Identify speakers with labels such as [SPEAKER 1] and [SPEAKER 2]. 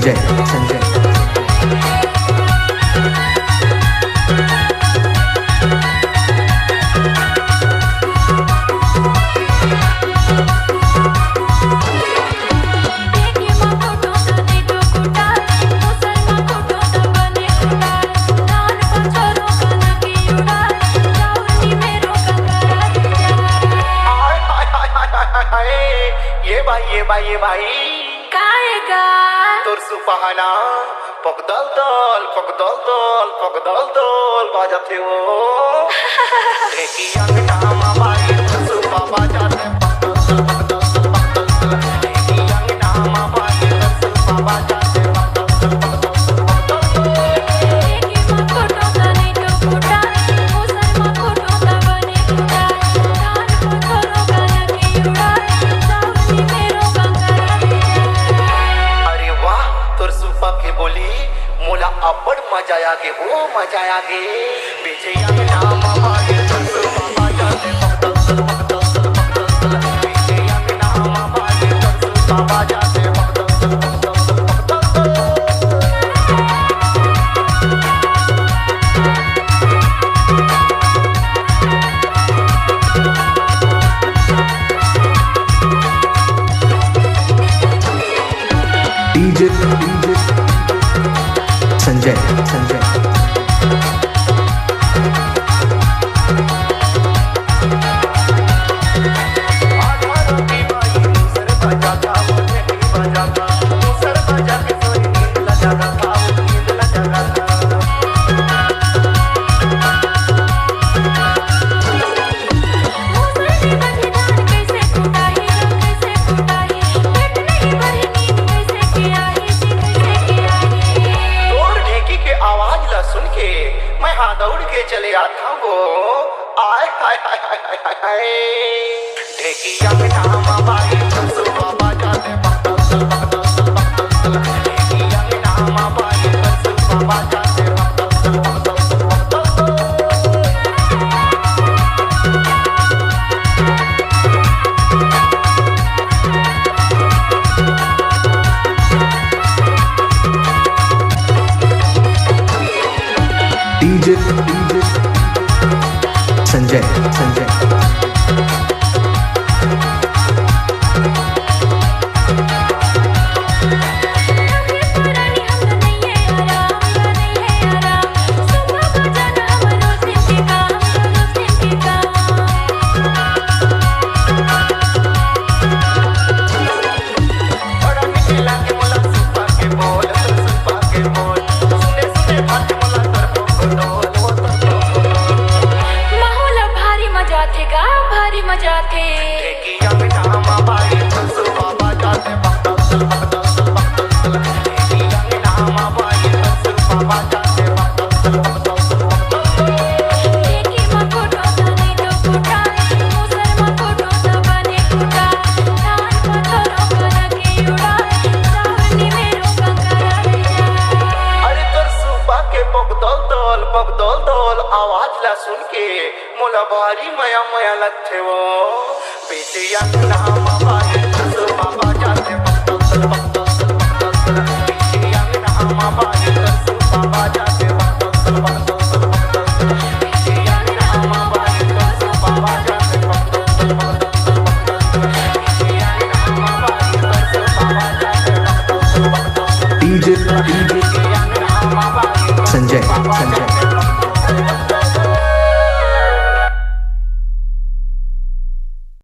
[SPEAKER 1] संजय संजय
[SPEAKER 2] ये भाई
[SPEAKER 3] कायगा
[SPEAKER 2] तोर सुपहाना पगदल दल पगदल दल पगदल दल बाजाते हो देखी अंगना माबाई सुपा बाजाते पगदल पगदल देखी अंगना माबाई सुपा बाजाते अब्बड़ मजा आगे वो मजा आगे बेचे अंगना माबाई सुपा बाजाते पगदल पगदल बेचे अंगना माबाई सुपा बाजाते
[SPEAKER 1] डीजे संजय संजय मैं हाँ दौड़ के चले आता वो आय हाय हाय हाय हाय हाय ढेकी अंगना माबाई सुपा बाजाते पगदल पगदल ढेकी अंगना माबाई सुपा बाजाते डीजे संजय संजय
[SPEAKER 3] भारी मजा थे
[SPEAKER 2] ढेकी अंगना माबाई सुपा बाजाते पगदल पगदल ढेकी अंगना माबाई सुपा बाजाते
[SPEAKER 3] देखी मकोटो तने तो फुटा मुसर मकोटो तबने फुटा नान पत्थरों का के उड़ा सावनी मेरो कंकरा
[SPEAKER 2] अरे तोर सुपा के पगदल दल आवाज ला सुन के मोला भारी मया मया लगते वो बेटे अंगना माबाई सुपा बाजाते पगदल